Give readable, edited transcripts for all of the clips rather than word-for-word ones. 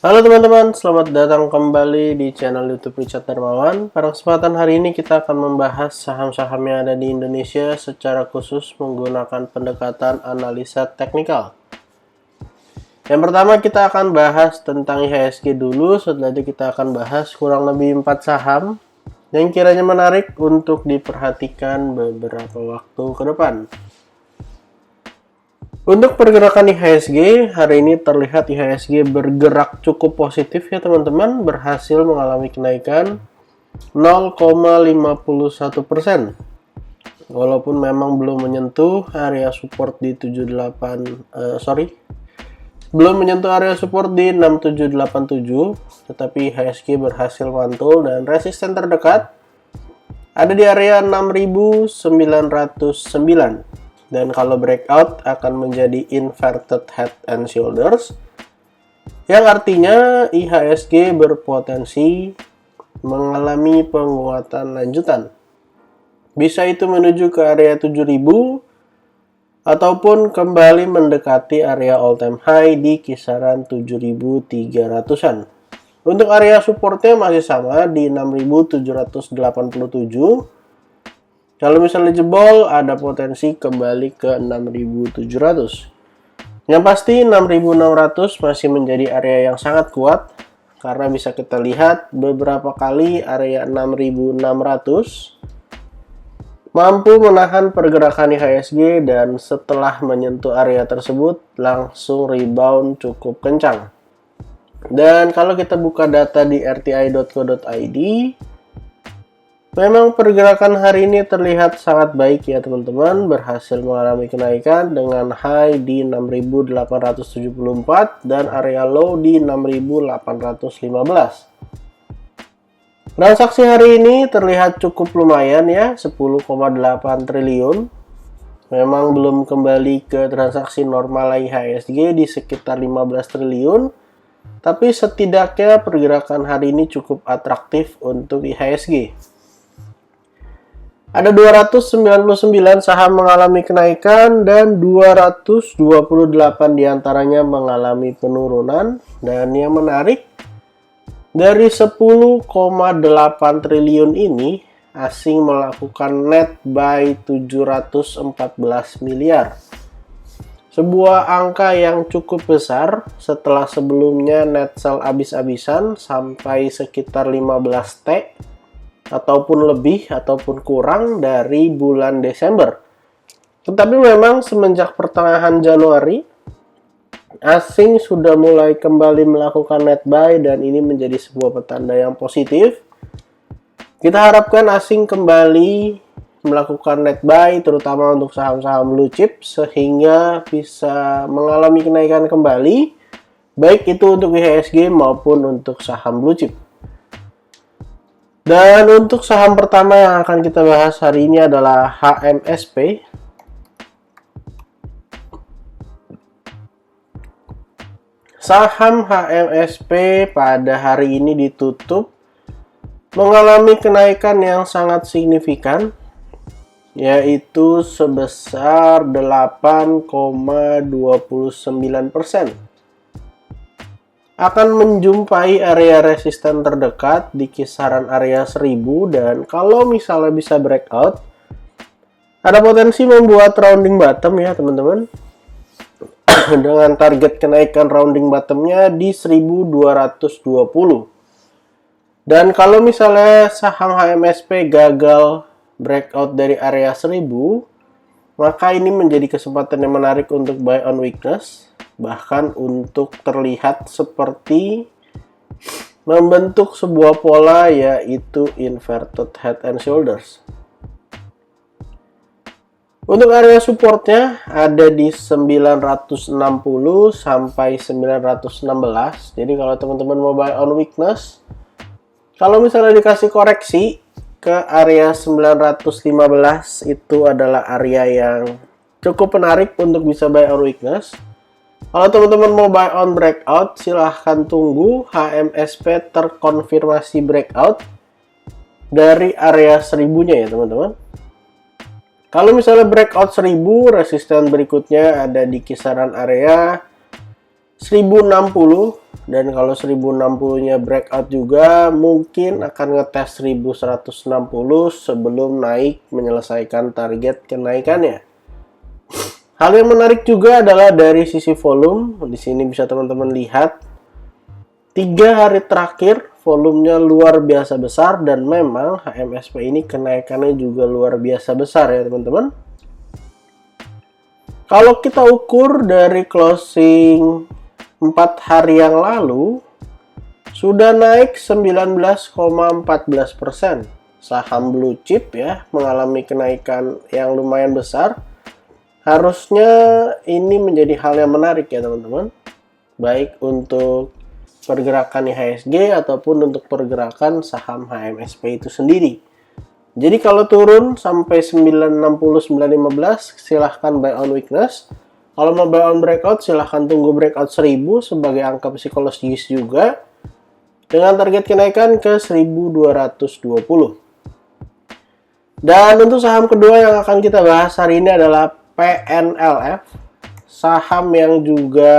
Halo teman-teman, selamat datang kembali di channel YouTube Richard Darmawan. Pada kesempatan hari ini kita akan membahas saham-saham yang ada di Indonesia secara khusus menggunakan pendekatan analisa teknikal. Yang pertama kita akan bahas tentang IHSG dulu, setelah itu kita akan bahas kurang lebih 4 saham yang kiranya menarik untuk diperhatikan beberapa waktu ke depan. Untuk pergerakan IHSG, hari ini terlihat IHSG bergerak cukup positif ya teman-teman, berhasil mengalami kenaikan 0,51%. Walaupun memang belum menyentuh area support di 6787, tetapi IHSG berhasil mantul dan resisten terdekat ada di area 6909. Dan kalau breakout akan menjadi inverted head and shoulders, yang artinya IHSG berpotensi mengalami penguatan lanjutan. Bisa itu menuju ke area 7000 ataupun kembali mendekati area all time high di kisaran 7300-an. Untuk area supportnya masih sama di 6787. Kalau misalnya jebol, ada potensi kembali ke 6.700. Yang pasti 6.600 masih menjadi area yang sangat kuat, karena bisa kita lihat beberapa kali area 6.600 mampu menahan pergerakan IHSG dan setelah menyentuh area tersebut langsung rebound cukup kencang. Dan kalau kita buka data di rti.co.id, memang pergerakan hari ini terlihat sangat baik ya teman-teman, berhasil mengalami kenaikan dengan high di 6.874 dan area low di 6.815. Transaksi hari ini terlihat cukup lumayan ya, 10,8 triliun. Memang belum kembali ke transaksi normal IHSG di sekitar 15 triliun, tapi setidaknya pergerakan hari ini cukup atraktif untuk IHSG. Ada 299 saham mengalami kenaikan dan 228 diantaranya mengalami penurunan. Dan yang menarik, dari 10,8 triliun ini, asing melakukan net buy 714 miliar. Sebuah angka yang cukup besar setelah sebelumnya net sell abis-abisan sampai sekitar 15 T ataupun lebih ataupun kurang dari bulan Desember. Tetapi memang semenjak pertengahan Januari, asing sudah mulai kembali melakukan net buy dan ini menjadi sebuah petanda yang positif. Kita harapkan asing kembali melakukan net buy terutama untuk saham-saham blue chip sehingga bisa mengalami kenaikan kembali, baik itu untuk IHSG maupun untuk saham blue chip. Dan untuk saham pertama yang akan kita bahas hari ini adalah HMSP. Saham HMSP pada hari ini ditutup mengalami kenaikan yang sangat signifikan, yaitu sebesar 8,29%. Akan menjumpai area resisten terdekat di kisaran area 1000 dan kalau misalnya bisa breakout, ada potensi membuat rounding bottom ya teman-teman, dengan target kenaikan rounding bottomnya di 1220. Dan kalau misalnya saham HMSP gagal breakout dari area 1000, maka ini menjadi kesempatan yang menarik untuk buy on weakness, bahkan untuk terlihat seperti membentuk sebuah pola, yaitu inverted head and shoulders. Untuk area supportnya ada di 960 sampai 916. Jadi kalau teman-teman mau buy on weakness, kalau misalnya dikasih koreksi ke area 915, itu adalah area yang cukup menarik untuk bisa buy on weakness. Kalau teman-teman mau buy on breakout, silahkan tunggu HMSP terkonfirmasi breakout dari area 1000-nya ya teman-teman. Kalau misalnya breakout 1000, resisten berikutnya ada di kisaran area 1060, dan kalau 1060-nya breakout juga mungkin akan ngetes 1160 sebelum naik menyelesaikan target kenaikannya. Hal yang menarik juga adalah dari sisi volume. Di sini bisa teman-teman lihat 3 hari terakhir volumenya luar biasa besar, dan memang HMSP ini kenaikannya juga luar biasa besar ya teman-teman. Kalau kita ukur dari closing 4 hari yang lalu, sudah naik 19,14%. Saham blue chip ya, mengalami kenaikan yang lumayan besar. Harusnya ini menjadi hal yang menarik ya teman-teman. Baik untuk pergerakan IHSG ataupun untuk pergerakan saham HMSP itu sendiri. Jadi kalau turun sampai 960, 915, silahkan buy on weakness. Kalau mau buy on breakout, silahkan tunggu breakout 1000 sebagai angka psikologis juga, dengan target kenaikan ke 1220. Dan untuk saham kedua yang akan kita bahas hari ini adalah PNLF, saham yang juga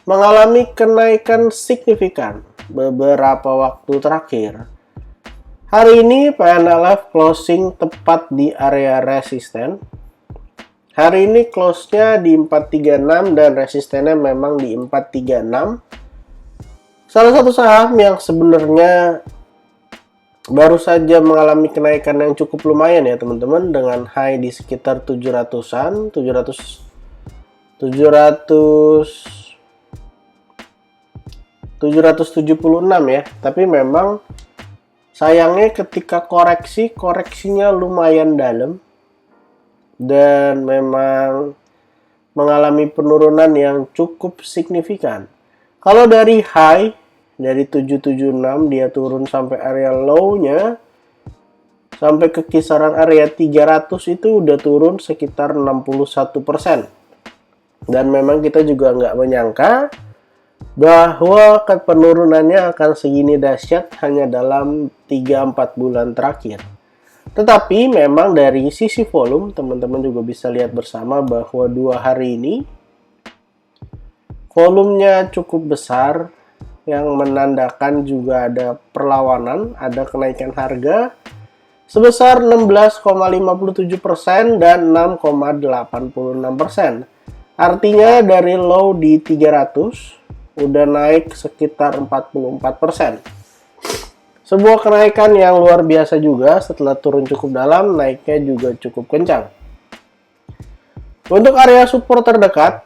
mengalami kenaikan signifikan beberapa waktu terakhir. Hari ini PNLF closing tepat di area resisten. Hari ini close-nya di 436 dan resistennya memang di 436. Salah satu saham yang sebenarnya baru saja mengalami kenaikan yang cukup lumayan ya teman-teman, dengan high di sekitar 700-an, 776 ya. Tapi memang sayangnya ketika koreksinya lumayan dalam dan memang mengalami penurunan yang cukup signifikan. Kalau dari high dari 776 dia turun sampai area low-nya sampai ke kisaran area 300, itu udah turun sekitar 61%. Dan memang kita juga nggak menyangka bahwa penurunannya akan segini dahsyat hanya dalam 3-4 bulan terakhir. Tetapi memang dari sisi volume, teman-teman juga bisa lihat bersama bahwa 2 hari ini volumenya cukup besar, yang menandakan juga ada perlawanan, ada kenaikan harga sebesar 16,57% dan 6,86%. Artinya dari low di 300 udah naik sekitar 44%. Sebuah kenaikan yang luar biasa juga, setelah turun cukup dalam, naiknya juga cukup kencang. Untuk area support terdekat,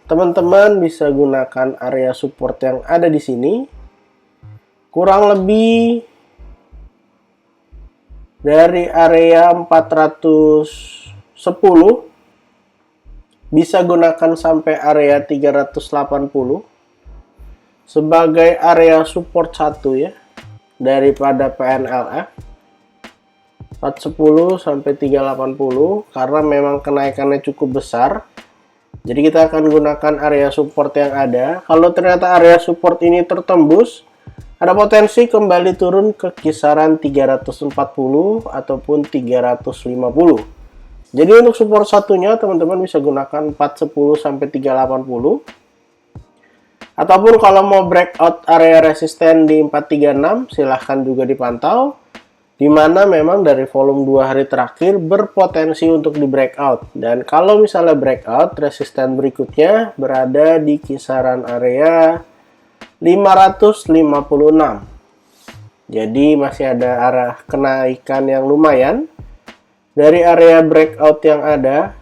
teman-teman bisa gunakan area support yang ada di sini. Kurang lebih dari area 410 bisa gunakan sampai area 380 sebagai area support 1 ya, daripada PNLF 410 sampai 380, karena memang kenaikannya cukup besar. Jadi kita akan gunakan area support yang ada. Kalau ternyata area support ini tertembus, ada potensi kembali turun ke kisaran 340 ataupun 350. Jadi untuk support satunya teman-teman bisa gunakan 410 sampai 380. Ataupun kalau mau breakout area resisten di 436, silahkan juga dipantau, di mana memang dari volume 2 hari terakhir berpotensi untuk di breakout. Dan kalau misalnya breakout, resisten berikutnya berada di kisaran area 556. Jadi masih ada arah kenaikan yang lumayan. Dari area breakout yang ada,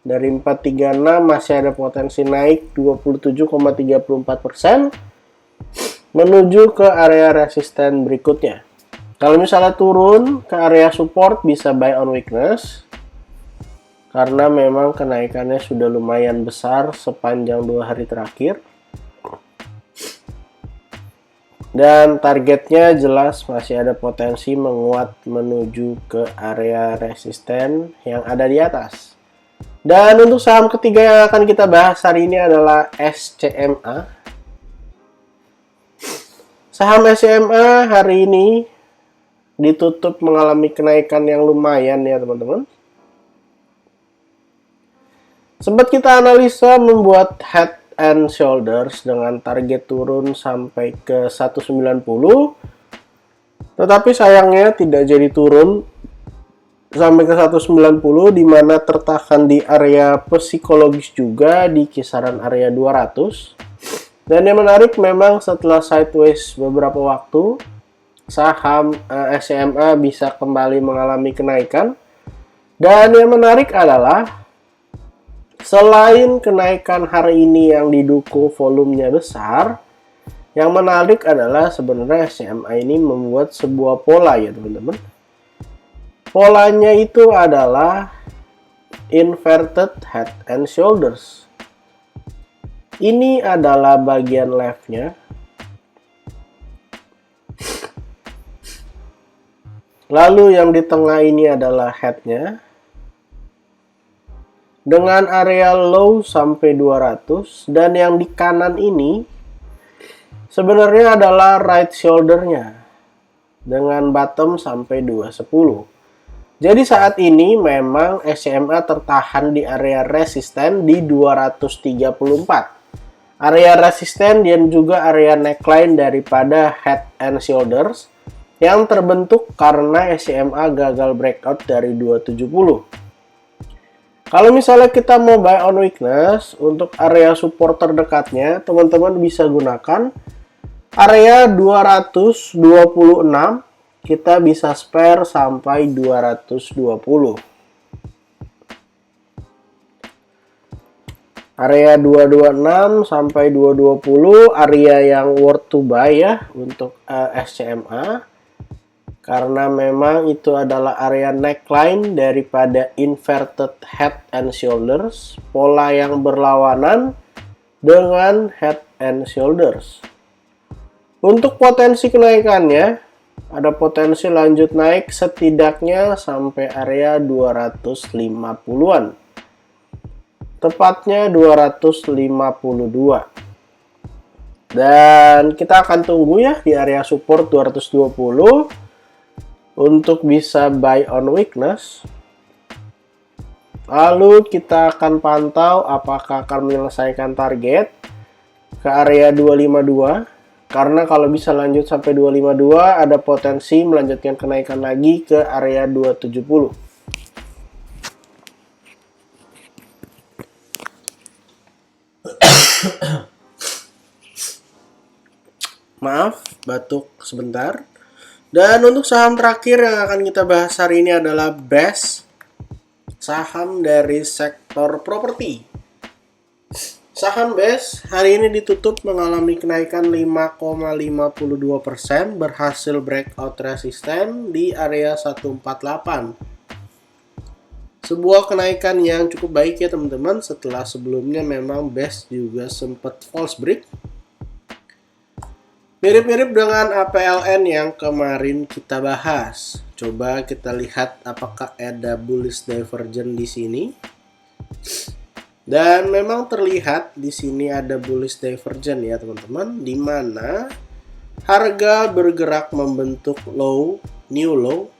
dari 436 masih ada potensi naik 27,34% menuju ke area resisten berikutnya. Kalau misalnya turun ke area support, bisa buy on weakness, karena memang kenaikannya sudah lumayan besar sepanjang 2 hari terakhir. Dan targetnya jelas masih ada potensi menguat menuju ke area resisten yang ada di atas. Dan untuk saham ketiga yang akan kita bahas hari ini adalah SCMA. Saham SCMA hari ini ditutup mengalami kenaikan yang lumayan ya teman-teman. Sempat kita analisa membuat head and Shoulders dengan target turun sampai ke 190. Tetapi sayangnya tidak jadi turun sampai ke 190, di mana tertahan di area psikologis juga di kisaran area 200. Dan yang menarik memang setelah sideways beberapa waktu, saham SCMA bisa kembali mengalami kenaikan. Dan yang menarik adalah selain kenaikan hari ini yang didukung volumenya besar, yang menarik adalah sebenarnya SCMA ini membuat sebuah pola ya teman-teman. Polanya itu adalah inverted head and shoulders. Ini adalah bagian leftnya. Lalu yang di tengah ini adalah headnya. Dengan area low sampai 200. Dan yang di kanan ini sebenarnya adalah right shouldernya. Dengan bottom sampai 210. Jadi saat ini memang SCMA tertahan di area resisten di 234. Area resisten dan juga area neckline daripada head and shoulders yang terbentuk karena SCMA gagal breakout dari 270. Kalau misalnya kita mau buy on weakness, untuk area support terdekatnya, teman-teman bisa gunakan area 226. Kita bisa spare sampai 220. Area 226 sampai 220 area yang worth to buy ya untuk SCMA. Karena memang itu adalah area neckline daripada inverted head and shoulders, pola yang berlawanan dengan head and shoulders. Untuk potensi kenaikannya, ada potensi lanjut naik setidaknya sampai area 250-an. Tepatnya 252. Dan kita akan tunggu ya di area support 220 untuk bisa buy on weakness. Lalu kita akan pantau apakah akan menyelesaikan target ke area 252. Karena kalau bisa lanjut sampai 252, ada potensi melanjutkan kenaikan lagi ke area 270. Maaf, batuk sebentar. Dan untuk saham terakhir yang akan kita bahas hari ini adalah BES, saham dari sektor properti. Saham BES hari ini ditutup mengalami kenaikan 5,52%, berhasil breakout resisten di area 148. Sebuah kenaikan yang cukup baik ya teman-teman, setelah sebelumnya memang BES juga sempat false break. Mirip-mirip dengan APLN yang kemarin kita bahas. Coba kita lihat apakah ada bullish divergence di sini. Dan memang terlihat di sini ada bullish divergence ya teman-teman, di mana harga bergerak membentuk low, new low,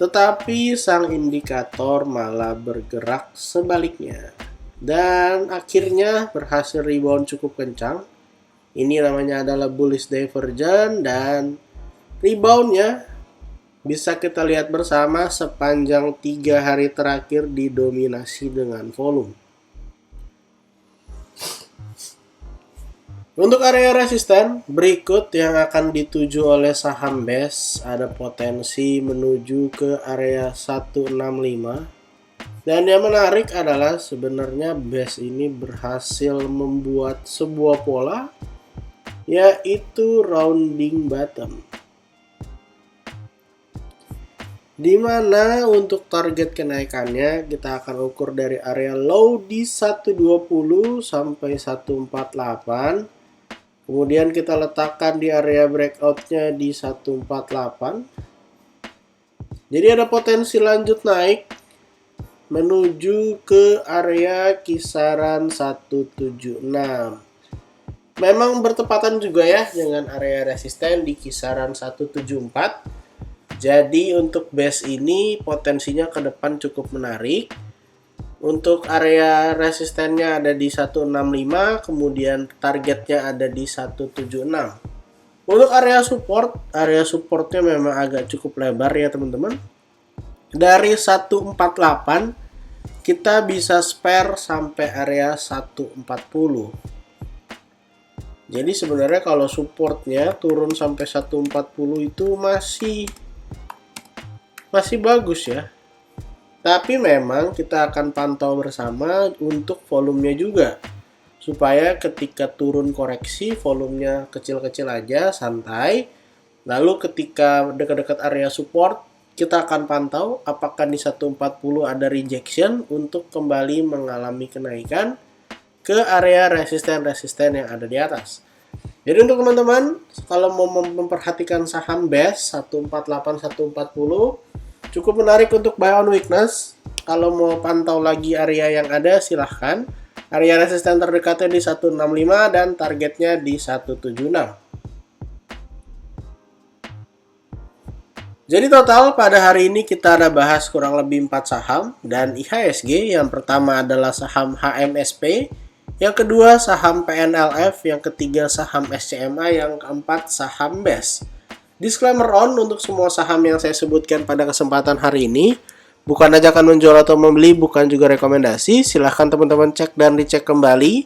tetapi sang indikator malah bergerak sebaliknya dan akhirnya berhasil rebound cukup kencang. Ini namanya adalah bullish divergence dan reboundnya bisa kita lihat bersama sepanjang 3 hari terakhir didominasi dengan volume. Untuk area resisten berikut yang akan dituju oleh saham BES, ada potensi menuju ke area 165. Dan yang menarik adalah sebenarnya BES ini berhasil membuat sebuah pola, yaitu rounding bottom. Di mana untuk target kenaikannya kita akan ukur dari area low di 120 sampai 148. Kemudian kita letakkan di area breakoutnya di 148. Jadi ada potensi lanjut naik menuju ke area kisaran 176. Memang bertepatan juga ya dengan area resisten di kisaran 174. Jadi untuk BES ini potensinya ke depan cukup menarik. Untuk area resistennya ada di 165, kemudian targetnya ada di 176. Untuk area supportnya memang agak cukup lebar ya teman-teman. Dari 148 kita bisa spare sampai area 140. Jadi sebenarnya kalau supportnya turun sampai 140 itu masih bagus ya. Tapi memang kita akan pantau bersama untuk volumenya juga, supaya ketika turun koreksi volumenya kecil-kecil aja, santai. Lalu ketika dekat-dekat area support, kita akan pantau apakah di 140 ada rejection untuk kembali mengalami kenaikan ke area resisten-resisten yang ada di atas. Jadi untuk teman-teman, kalau mau memperhatikan saham BES 148 140 cukup menarik untuk buy on weakness. Kalau mau pantau lagi area yang ada, silahkan. Area resisten terdekatnya di 165 dan targetnya di 176. Jadi total pada hari ini kita ada bahas kurang lebih 4 saham dan IHSG. Yang pertama adalah saham HMSP, yang kedua saham PNLF, yang ketiga saham SCMA, yang keempat saham BES. Disclaimer on untuk semua saham yang saya sebutkan pada kesempatan hari ini. Bukan ajakan menjual atau membeli, bukan juga rekomendasi. Silahkan teman-teman cek dan dicek kembali.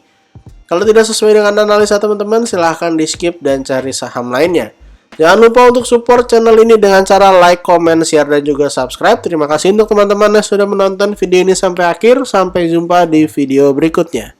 Kalau tidak sesuai dengan analisa teman-teman, silahkan di skip dan cari saham lainnya. Jangan lupa untuk support channel ini dengan cara like, comment, share, dan juga subscribe. Terima kasih untuk teman-teman yang sudah menonton video ini sampai akhir. Sampai jumpa di video berikutnya.